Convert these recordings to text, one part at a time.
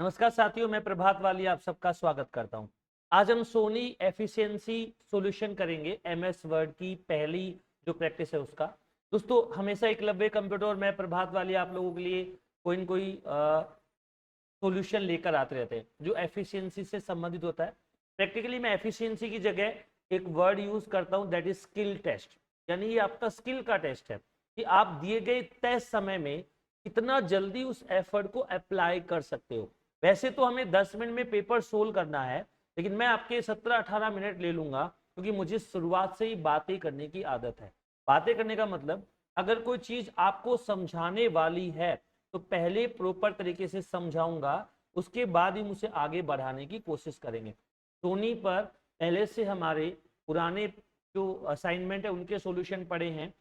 नमस्कार साथियों, मैं प्रभात वाली आप सबका स्वागत करता हूं। आज हम सोनी एफिशिएंसी सॉल्यूशन करेंगे एमएस वर्ड की पहली जो प्रैक्टिस है उसका। दोस्तों, हमेशा एकलव्य कंप्यूटर और मैं प्रभात वाली आप लोगों के लिए कोई न कोई सॉल्यूशन लेकर आते रहते हैं जो एफिशिएंसी से संबंधित होता है। प्रैक्टिकली मैं एफिशिएंसी की जगह एक वर्ड यूज करता हूं, दैट इज स्किल टेस्ट। यानी ये आपका स्किल का टेस्ट है कि आप दिए गए तय समय में कितना जल्दी उस एफर्ट को अप्लाई कर सकते हो। वैसे तो हमें 10 मिनट में पेपर सोल्व करना है, लेकिन मैं आपके 17-18 मिनट ले लूंगा क्योंकि मुझे शुरुआत से ही बातें करने की आदत है। बातें करने का मतलब, अगर कोई चीज आपको समझाने वाली है तो पहले प्रॉपर तरीके से समझाऊंगा, उसके बाद ही मुझे आगे बढ़ाने की कोशिश करेंगे। सोनी पर पहले से हमारे पुराने जो असाइनमेंट है उनके सॉल्यूशन पड़े हैं।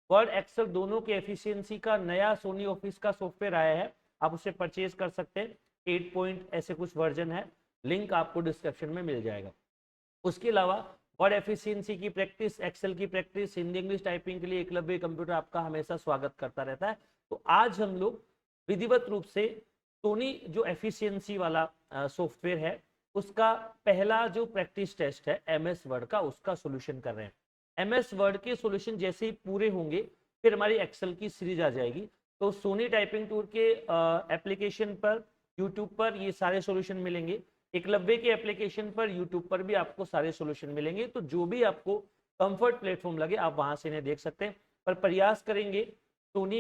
वर्ड एक्सेल दोनों के एफिशिएंसी का नया सोनी ऑफिस का सॉफ्टवेयर आया है, आप उसे परचेज कर सकते हैं। 8 पॉइंट ऐसे कुछ वर्जन है, लिंक आपको डिस्क्रिप्शन में मिल जाएगा। उसके अलावा वर्ड एफिशिएंसी की प्रैक्टिस, एक्सेल की प्रैक्टिस, हिंदी इंग्लिश टाइपिंग के लिए एकलव्य कंप्यूटर आपका हमेशा स्वागत करता रहता है। तो आज हम लोग विधिवत रूप से सोनी जो एफिशिएंसी वाला सॉफ्टवेयर है उसका पहला जो प्रैक्टिस टेस्ट है एमएस वर्ड का, उसका सॉल्यूशन कर रहे हैं। एमएस वर्ड के सॉल्यूशन जैसे ही पूरे होंगे फिर हमारी एक्सेल की सीरीज आ जाएगी। तो सोनी टाइपिंग टूल के एप्लीकेशन पर, यूट्यूब पर ये सारे सॉल्यूशन मिलेंगे। एकलव्य के एप्लीकेशन पर, यूट्यूब पर भी आपको सारे सॉल्यूशन मिलेंगे। तो जो भी आपको कंफर्ट प्लेटफॉर्म लगे आप वहां से इन्हें देख सकते हैं। पर प्रयास करेंगे सोनी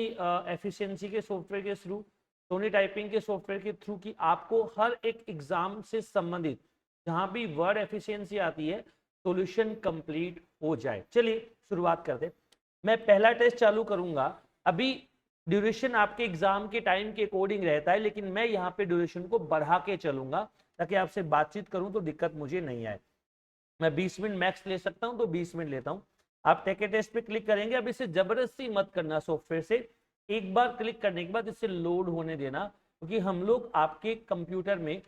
एफिशिएंसी के सॉफ्टवेयर के थ्रू, सोनी टाइपिंग के सॉफ्टवेयर के थ्रू कि आपको हर एक एग्जाम से संबंधित जहां भी वर्ड एफिशिएंसी आती है सॉल्यूशन कंप्लीट हो जाए। चलिए शुरुआत करते हैं। मैं पहला टेस्ट चालू करूंगा। अभी ड्यूरेशन आपके एग्जाम के टाइम के अकॉर्डिंग रहता है, लेकिन मैं यहाँ पे ड्यूरेशन को बढ़ा के चलूंगा ताकि आपसे बातचीत करूं तो दिक्कत मुझे नहीं आए। मैं 20 मिनट मैक्स ले सकता हूं तो 20 मिनट लेता हूं। आप टेक ए टेस्ट पे क्लिक करेंगे। अब इसे जबरदस्ती मत करना सॉफ्टवेयर से, एक बार क्लिक करने के बाद इसे लोड होने देना, क्योंकि हम लोग आपके कंप्यूटर में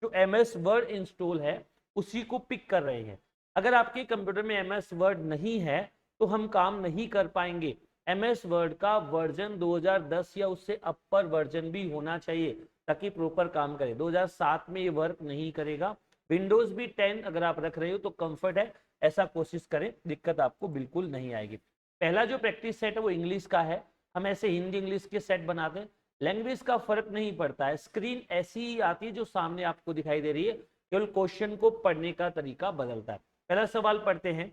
जो एमएस वर्ड इंस्टॉल है उसी को पिक कर रहे हैं। अगर आपके कंप्यूटर में एमएस वर्ड नहीं है तो हम काम नहीं कर पाएंगे। एमएस वर्ड का वर्जन 2010 या उससे अपर वर्जन भी होना चाहिए ताकि प्रॉपर काम करे। 2007 में ये वर्क नहीं करेगा। विंडोज भी 10 अगर आप रख रहे हो तो कंफर्ट है, ऐसा कोशिश करें, दिक्कत आपको बिल्कुल नहीं आएगी। पहला जो प्रैक्टिस सेट है वो इंग्लिश का है। हम ऐसे हिंदी इंग्लिश के सेट बनाते हैं, लैंग्वेज का फर्क नहीं पड़ता है। स्क्रीन ऐसी ही आती है जो सामने आपको दिखाई दे रही है, केवल क्वेश्चन को पढ़ने का तरीका बदलता है। पहला सवाल पढ़ते हैं।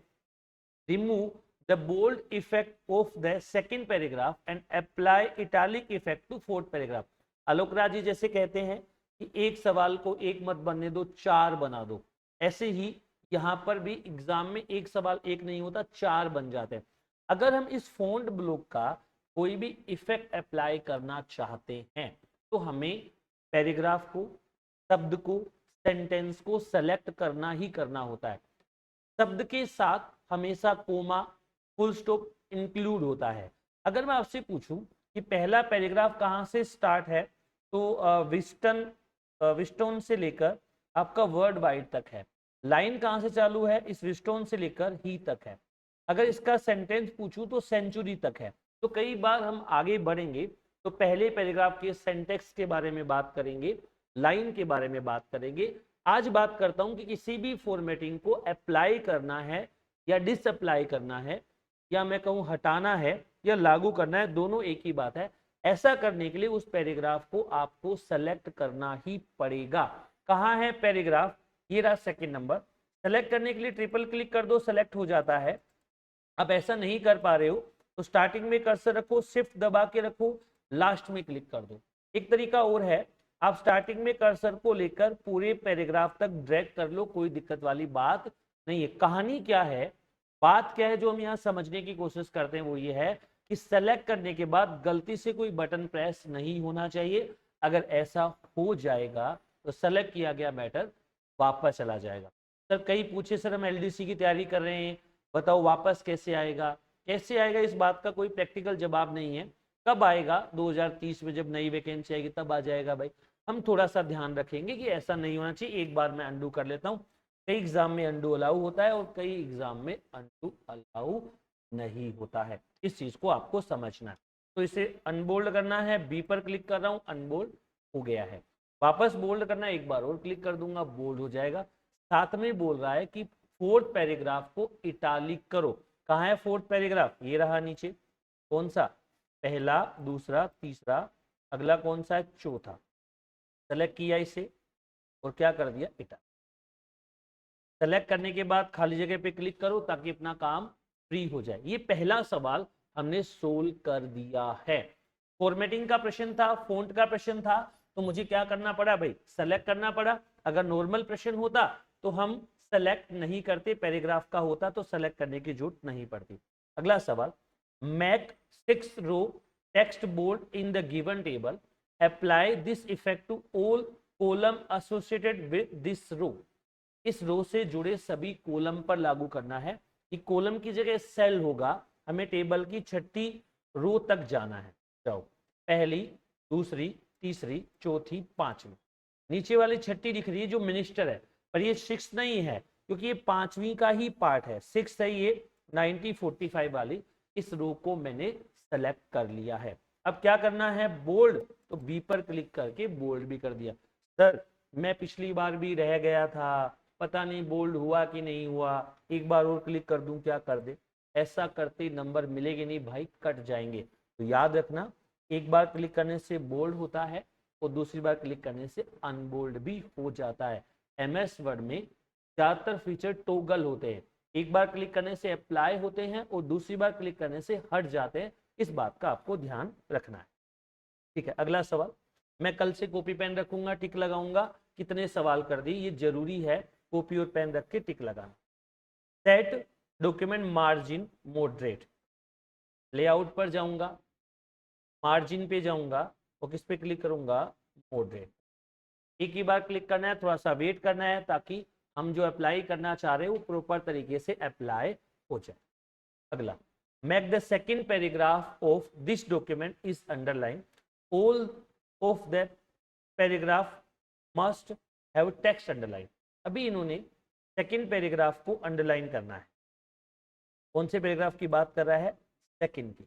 Remove the bold effect of the second paragraph and apply italic effect to fourth paragraph. Alok Raj ji जैसे कहते हैं कि एक सवाल को एक मत बनने दो, 4 बना दो। ऐसे ही यहां पर भी एग्जाम में एक सवाल एक नहीं होता, 4 बन जाते हैं। अगर हम इस फोंट ब्लॉक का कोई भी इफेक्ट अप्लाई करना चाहते हैं तो हमें पैराग्राफ को, शब्द को, सेंटेंस को सेलेक्ट करना ही करना होता है। शब्द के साथ हमेशा कोमा, फुल स्टॉप इंक्लूड होता है। अगर मैं आपसे पूछूं कि पहला पैराग्राफ कहां से स्टार्ट है तो विस्टोन से लेकर आपका वर्ड वाइड तक है। लाइन कहां से चालू है, इस विस्टोन से लेकर ही तक है। अगर इसका सेंटेंस पूछूं तो सेंचुरी तक है। तो कई बार हम आगे बढ़ेंगे तो पहले पैराग्राफ के सेंटेक्स के बारे में बात करेंगे, लाइन के बारे में बात करेंगे। आज बात करता हूं कि किसी भी फॉर्मेटिंग को अप्लाई करना है या डिसअप्लाई करना है, या मैं कहूं हटाना है या लागू करना है, दोनों एक ही बात है। ऐसा करने के लिए उस पैराग्राफ को आपको सेलेक्ट करना ही पड़ेगा। कहां है पैराग्राफ, ये रहा सेकंड नंबर। सेलेक्ट करने के लिए ट्रिपल क्लिक कर दो, सेलेक्ट हो जाता है। अब ऐसा नहीं कर पा रहे हो तो स्टार्टिंग में कर्सर रखो, शिफ्ट दबा के रखो, लास्ट में क्लिक कर दो। एक तरीका और है, आप स्टार्टिंग में कर्सर को लेकर पूरे पैराग्राफ तक ड्रैग कर लो, कोई दिक्कत वाली बात नहीं है। कहानी क्या है, बात क्या है जो हम यहाँ समझने की कोशिश करते हैं वो ये है कि सेलेक्ट करने के बाद गलती से कोई बटन प्रेस नहीं होना चाहिए। अगर ऐसा हो जाएगा तो सेलेक्ट किया गया मैटर वापस चला जाएगा। सर कई पूछे, सर हम एलडीसी की तैयारी कर रहे हैं, बताओ वापस कैसे आएगा। कैसे आएगा इस बात का कोई प्रैक्टिकल जवाब नहीं है। कब आएगा, 2030 में जब नई वैकेंसी आएगी तब आ जाएगा भाई। हम थोड़ा सा ध्यान रखेंगे कि ऐसा नहीं होना चाहिए। एक बार मैं अंडू कर लेता हूँ। कई एग्जाम में अंडू अलाउ होता है और कई एग्जाम में अंडू अलाउ नहीं होता है, इस चीज को आपको समझना है। तो इसे अनबोल्ड करना है, बी पर क्लिक कर रहा हूँ, अनबोल्ड हो गया है। वापस बोल्ड करना, एक बार और क्लिक कर दूंगा, बोल्ड हो जाएगा। साथ में बोल रहा है कि फोर्थ पैराग्राफ को इटालिक करो। कहाँ है फोर्थ पैराग्राफ? ये रहा नीचे। कौन सा? पहला, दूसरा, तीसरा, अगला कौन सा है? चौथा। सेलेक्ट किया इसे और क्या कर दिया? इटालिक। सेलेक्ट करने के बाद खाली जगह पे क्लिक करो ताकि अपना काम फ्री हो जाए। ये पहला सवाल हमने सोल्व कर दिया है। फॉर्मेटिंग का प्रश्न था, फॉन्ट का प्रश्न था, तो मुझे क्या करना पड़ा भाई? सेलेक्ट करना पड़ा। अगर नॉर्मल प्रश्न होता तो हम सेलेक्ट नहीं करते, पैराग्राफ का होता तो सेलेक्ट करने की जरूरत नहीं पड़ती। अगला सवाल, make 6 row text bold in the given table, apply this effect to all column associated with this row. इस रो से जुड़े सभी कॉलम पर लागू करना है। कि कॉलम की जगह सेल होगा, हमें टेबल की छठी रो तक जाना है। जाओ, पहली, दूसरी, तीसरी, चौथी, पांचवी। नीचे वाली छठी दिख रही है जो मिनिस्टर है, पर ये 6 नहीं है क्योंकि ये पांचवी का ही पार्ट है। 6 है ये 9045 वाली। इस रो को मैंने सेलेक्ट कर लिया है। अब क्या करना है? बोल्ड, तो बी पर क्लिक करके बोल्ड भी कर दिया। सर मैं पिछली बार भी रह गया था, पता नहीं बोल्ड हुआ कि नहीं हुआ, एक बार और क्लिक कर दूं, क्या कर दे? ऐसा करते नंबर मिलेंगे नहीं भाई, कट जाएंगे। तो याद रखना, एक बार क्लिक करने से बोल्ड होता है और दूसरी बार क्लिक करने से अनबोल्ड भी हो जाता है। एमएस वर्ड में ज्यादातर फीचर टॉगल होते हैं, एक बार क्लिक करने से अप्लाई होते हैं और दूसरी बार क्लिक करने से हट जाते हैं। इस बात का आपको ध्यान रखना है। ठीक है, अगला सवाल। मैं कल से कॉपी पेन रखूंगा, टिक लगाऊंगा कितने सवाल कर दिए, ये जरूरी है कॉपी और पेन रख के टिक लगाना। Set document margin moderate, layout पर जाऊंगा, मार्जिन पे जाऊंगा और किस पे क्लिक करूंगा? मॉडरेट। एक ही बार क्लिक करना है, थोड़ा सा वेट करना है ताकि हम जो अप्लाई करना चाह रहे हैं वो प्रॉपर तरीके से अप्लाई हो जाए। अगला, make the second paragraph of this document is underline, all of that paragraph must have text underline. अभी इन्होंने सेकेंड पैराग्राफ को अंडरलाइन करना है। कौन से पैराग्राफ की बात कर रहा है? सेकेंड की।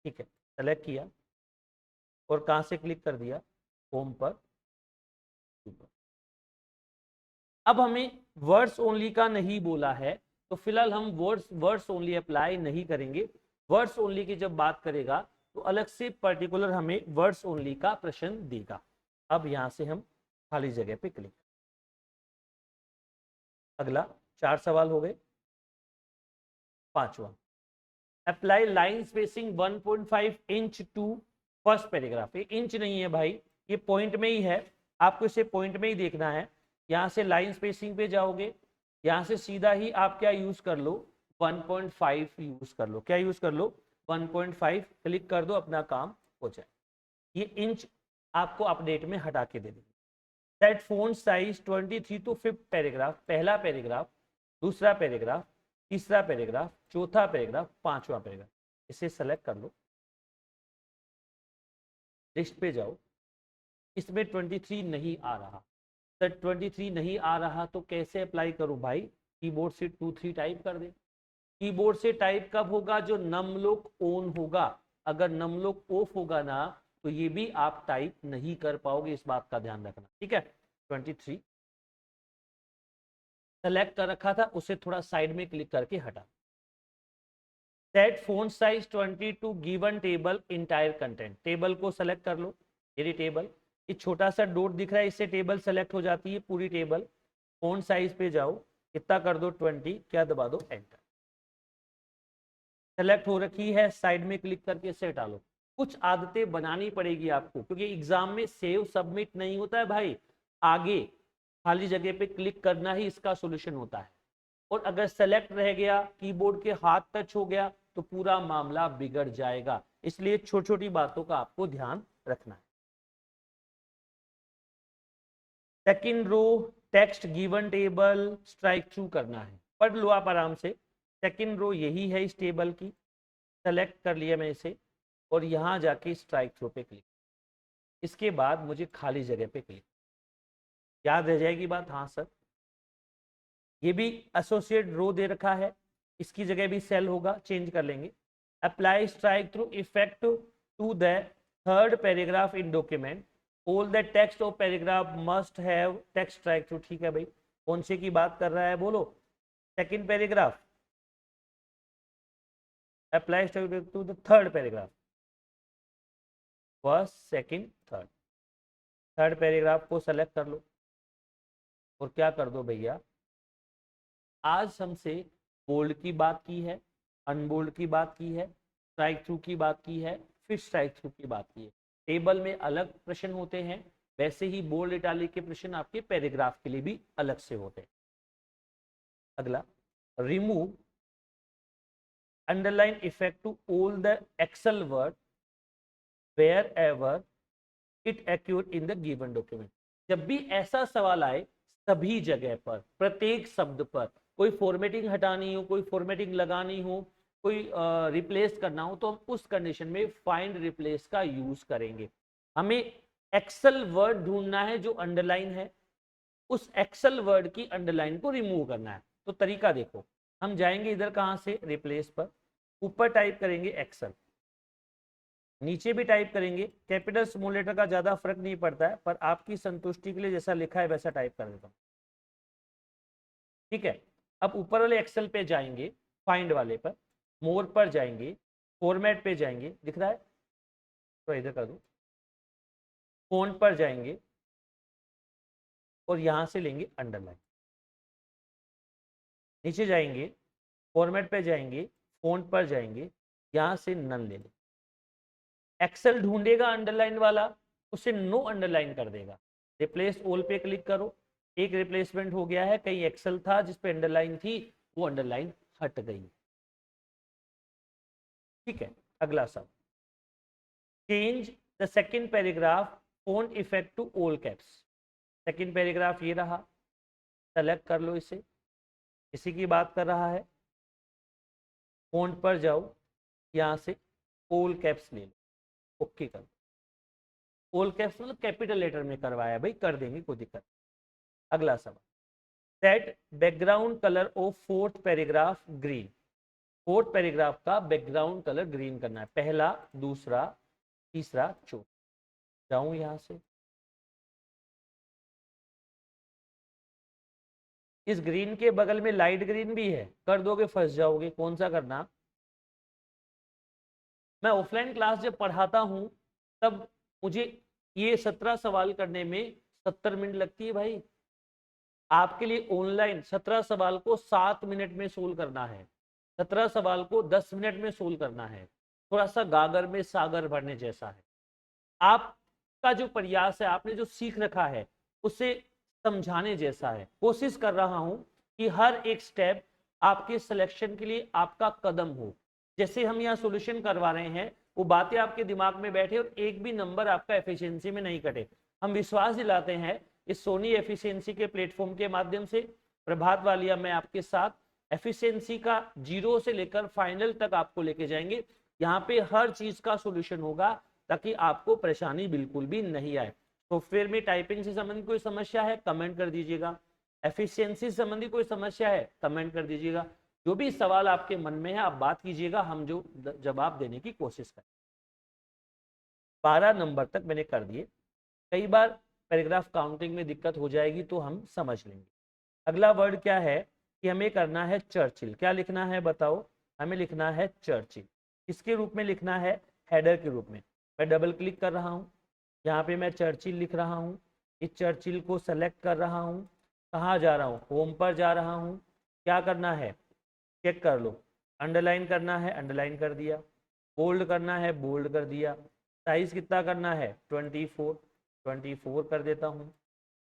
ठीक है, सेलेक्ट किया और कहां से क्लिक कर दिया? होम पर। अब हमें वर्ड्स ओनली का नहीं बोला है, तो फिलहाल हम वर्ड्स ओनली अप्लाई नहीं करेंगे। वर्ड्स ओनली की जब बात करेगा तो अलग से पर्टिकुलर हमें वर्ड्स ओनली का प्रश्न देगा। अब यहां से हम खाली जगह पे क्लिक। अगला 4 सवाल हो गए। पांचवा, apply line spacing 1.5 inch to first paragraph. ये इंच नहीं है भाई, ये पॉइंट में ही है, आपको इसे पॉइंट में ही देखना है। यहां से लाइन स्पेसिंग पे जाओगे, यहां से सीधा ही आप क्या यूज कर लो? 1.5 यूज कर लो। क्या यूज कर लो? 1.5 क्लिक कर दो, अपना काम हो जाए। ये इंच आपको अपडेट में हटा के दे देंगे। Set font size 23 to 5th paragraph, पहला पैराग्राफ, दूसरा पैराग्राफ, तीसरा पैराग्राफ, चौथा पैराग्राफ, पांचवा पैराग्राफ। इसे सेलेक्ट कर लो, लिस्ट पे जाओ। इसमें 23 नहीं आ रहा, सर 23 नहीं आ रहा तो कैसे अप्लाई करूं भाई? कीबोर्ड से 23 टाइप कर दे। कीबोर्ड से टाइप कब होगा? जो नमलोक ऑन होगा। अगर नमलोक ऑफ होगा ना तो ये भी आप टाइप नहीं कर पाओगे, इस बात का ध्यान रखना। ठीक है, 23 सेलेक्ट कर रखा था, उसे थोड़ा साइड में क्लिक करके हटा। Set font size 20 to given table entire content, table को सेलेक्ट कर लो। ये टेबल, ये छोटा सा डॉट दिख रहा है, इससे टेबल सेलेक्ट हो जाती है पूरी टेबल। फॉन्ट साइज पे जाओ, कितना कर दो? 20, क्या दबा दो? एंटर। सेलेक्ट हो रखी है, साइड में क्लिक करके इसे हटा लो। कुछ आदतें बनानी पड़ेगी आपको क्योंकि एग्जाम में सेव सबमिट नहीं होता है भाई, आगे खाली जगह पे क्लिक करना ही इसका सॉल्यूशन होता है। और अगर सेलेक्ट रह गया, कीबोर्ड के हाथ टच हो गया तो पूरा मामला बिगड़ जाएगा। इसलिए छोटी छोटी बातों का आपको ध्यान रखना है। Second row text given table strike through करना है, पढ़ लो आप आराम से। सेकंड रो यही है इस टेबल की, सेलेक्ट कर लिया मैं इसे और यहां जाके स्ट्राइक थ्रू पे क्लिक। इसके बाद मुझे खाली जगह पे क्लिक। याद रह जाएगी बात? हाँ सर। ये भी एसोसिएट रो दे रखा है, इसकी जगह भी सेल होगा, चेंज कर लेंगे। Apply strike through effect to the third paragraph in document, all the text of paragraph must have text strike through. ठीक है भाई, कौन से की बात कर रहा है बोलो? Second paragraph applies to the third paragraph, first second third. Third paragraph को सेलेक्ट कर लो और क्या कर दो भैया, आज हमसे बोल्ड की बात की है, अनबोल्ड की बात की है, स्ट्राइक थ्रू की बात की है, फिर स्ट्राइक थ्रू की बात की है। टेबल में अलग प्रश्न होते हैं, वैसे ही बोल्ड इटालिक के प्रश्न आपके पैराग्राफ के लिए भी अलग से होते हैं। अगला, remove underline effect to all the excel word wherever it occur in the given document. जब भी ऐसा सवाल आए, सभी जगह पर, प्रत्येक शब्द पर कोई फॉर्मेटिंग हटानी हो, कोई फॉर्मेटिंग लगानी हो, कोई रिप्लेस करना हो, तो हम उस कंडीशन में फाइंड रिप्लेस का यूज करेंगे। हमें एक्सेल वर्ड ढूंढना है जो अंडरलाइन है, उस एक्सेल वर्ड की अंडरलाइन को रिमूव करना है। तो तरीका देखो, हम जाएंगे इधर कहां से, रिप्लेस पर, ऊपर टाइप करेंगे एक्सेल, नीचे भी टाइप करेंगे। कैपिटल स्मॉल लेटर का ज्यादा फर्क नहीं पड़ता है, पर आपकी संतुष्टि के लिए जैसा लिखा है वैसा टाइप कर देता हूं। ठीक है, अब ऊपर वाले एक्सेल पे जाएंगे, फाइंड वाले पर, मोर पर जाएंगे, फॉर्मेट पे जाएंगे, दिख रहा है तो इधर कर दो, फोंट पर जाएंगे और यहां से लेंगे अंडरलाइन। नीचे जाएंगे, फॉर्मेट पे जाएंगे, फोंट पर जाएंगे, यहां से नन ले लें। एक्सेल ढूंढेगा अंडरलाइन वाला, उसे नो अंडरलाइन कर देगा। रिप्लेस ऑल पे क्लिक करो, एक रिप्लेसमेंट हो गया है, कहीं एक्सेल था जिसपे अंडरलाइन थी, वो अंडरलाइन हट गई। ठीक है, अगला सब, change the second paragraph font effect to all caps. Second paragraph ये रहा, सेलेक्ट कर लो इसे, इसी की बात कर रहा है। फॉन्ट पर जाओ, यहां से ऑल कैप्स ले लो, ओके कर दो। ऑल कैप्स मतलब कैपिटल लेटर में करवाया भाई, कर देंगे, कोई दिक्कत। अगला सवाल, set background colour of fourth paragraph green. Fourth paragraph का बैकग्राउंड कलर ग्रीन करना है, पहला, दूसरा, तीसरा, चौथा। जाऊं यहां से, इस ग्रीन के बगल में लाइट ग्रीन भी है, कर दोगे फंस जाओगे। कौन सा करना? मैं ऑफलाइन क्लास जब पढ़ाता हूं तब मुझे ये 17 सवाल करने में 70 मिनट लगती है भाई। आपके लिए ऑनलाइन 17 सवाल को 7 मिनट में सोल्व करना है, 17 सवाल को 10 मिनट में सोल्व करना है। थोड़ा सा गागर में सागर भरने जैसा है। आपका जो प्रयास है, आपने जो सीख रखा है, उसे समझाने जैसा है। कोशिश कर रहा हूं कि हर एक स्टेप आपके सिलेक्शन के लिए आपका कदम हो। जैसे हम यहाँ सॉल्यूशन करवा रहे हैं, वो बातें आपके दिमाग में बैठे और एक भी नंबर आपका एफिशिएंसी में नहीं कटे। हम विश्वास दिलाते हैं इस सोनी एफिशिएंसी के प्लेटफॉर्म के माध्यम से। प्रभात वालिया में आपके साथ एफिशिएंसी का जीरो से लेकर फाइनल तक आपको लेके जाएंगे। यहाँ पे हर चीज का सॉल्यूशन होगा ताकि आपको परेशानी बिल्कुल भी नहीं आए। सॉफ्टवेयर में टाइपिंग से संबंधित कोई समस्या है, कमेंट कर दीजिएगा। एफिशिएंसी से संबंधित कोई समस्या है, कमेंट कर दीजिएगा। जो भी सवाल आपके मन में है आप बात कीजिएगा, हम जो जवाब देने की कोशिश करें। 12 नंबर तक मैंने कर दिए। कई बार पैराग्राफ काउंटिंग में दिक्कत हो जाएगी तो हम समझ लेंगे। अगला वर्ड क्या है कि हमें करना है चर्चिल। क्या लिखना है बताओ? हमें लिखना है चर्चिल। किसके रूप में लिखना है? हेडर के रूप में। मैं डबल क्लिक कर रहा हूँ, यहाँ पे मैं चर्चिल लिख रहा हूँ। इस चर्चिल को सेलेक्ट कर रहा हूँ। कहाँ जा रहा हूँ? होम पर जा रहा हूँ। क्या करना है? चेक कर लो। अंडरलाइन करना है, अंडरलाइन कर दिया। बोल्ड करना है, बोल्ड कर दिया। साइज कितना करना है? 24 कर देता हूँ।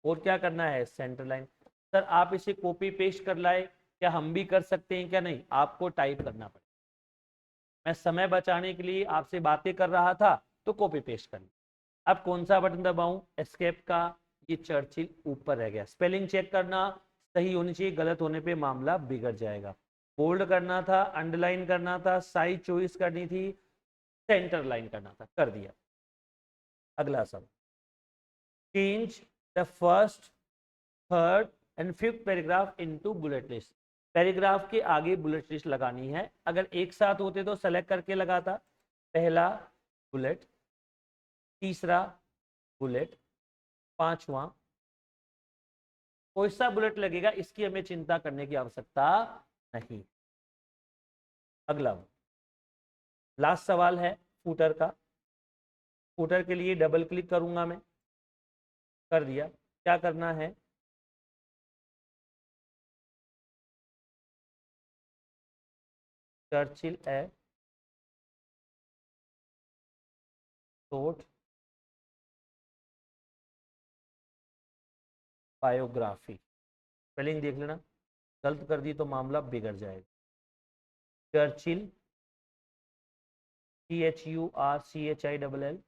और क्या करना है? Centre line. सर आप इसे कॉपी पेस्ट कर लाए, क्या हम भी कर सकते हैं? क्या नहीं, आपको टाइप करना पड़ेगा। मैं समय बचाने के लिए आपसे बातें कर रहा था तो कॉपी पेस्ट कर लिया। अब कौन सा बटन दबाऊं? एस्केप का। ये चर्चिल ऊपर रह गया। स्पेलिंग चेक करना, सही होनी चाहिए, गलत होने पे मामला बिगड़ जाएगा। बोल्ड करना था, अंडरलाइन करना था, साइज चॉइस करनी थी, सेंटर लाइन करना था, कर दिया। अगला सब, change the first, third and fifth paragraph into bullet list. Paragraph के आगे बुलेट लिस्ट लगानी है। अगर एक साथ होते तो सेलेक्ट करके लगाता। पहला बुलेट, तीसरा बुलेट, पांचवा कोई सा बुलेट लगेगा, इसकी हमें चिंता करने की आवश्यकता नहीं। अगला लास्ट सवाल है फूटर का। फूटर के लिए डबल क्लिक करूंगा मैं, कर दिया। क्या करना है, चर्चिल ए शॉर्ट बायोग्राफी, स्पेलिंग देख लेना, गलत कर दी तो मामला बिगड़ जाएगा। चर्चिल CHURCHILL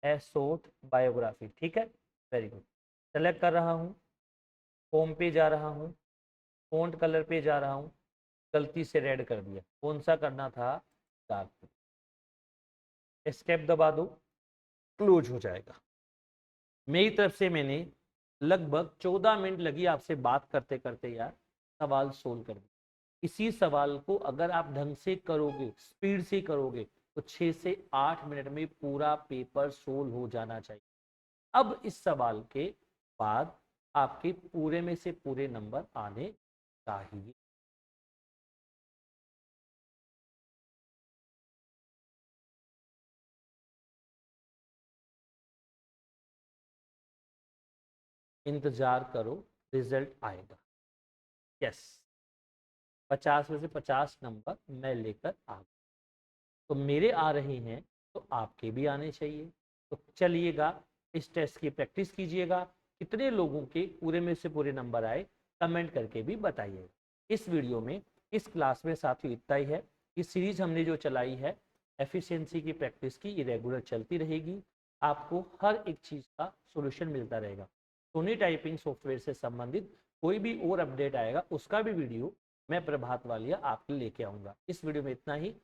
ए शॉर्ट बायोग्राफी, ठीक है, वेरी गुड। सेलेक्ट कर रहा हूँ, होम पे जा रहा हूँ, फ़ॉन्ट कलर पे जा रहा हूँ, गलती से रेड कर दिया, कौन सा करना था, डार्क। एस्केप दबा दो, क्लोज हो जाएगा। मेरी तरफ से मैंने लगभग 14 मिनट लगी आपसे बात करते करते यार, सवाल सोल्व कर दिया। इसी सवाल को अगर आप ढंग से करोगे, स्पीड से करोगे, तो 6 से 8 मिनट में पूरा पेपर सोल्व हो जाना चाहिए। अब इस सवाल के बाद आपके पूरे में से पूरे नंबर आने चाहिए। इंतजार करो, रिजल्ट आएगा। यस, 50 में से 50 नंबर मैं लेकर आ गया। तो मेरे आ रहे हैं तो आपके भी आने चाहिए। तो चलिएगा, इस टेस्ट की प्रैक्टिस कीजिएगा। कितने लोगों के पूरे में से पूरे नंबर आए कमेंट करके भी बताइएगा। इस वीडियो में, इस क्लास में साथियों इतना ही है। इस सीरीज हमने जो चलाई है एफिशिएंसी की प्रैक्टिस की, ये रेगुलर चलती रहेगी। आपको हर एक चीज़ का सोल्यूशन मिलता रहेगा। सोनी टाइपिंग सॉफ्टवेयर से संबंधित कोई भी और अपडेट आएगा उसका भी वीडियो मैं प्रभात वालिया आपके लेके आऊँगा। इस वीडियो में इतना ही।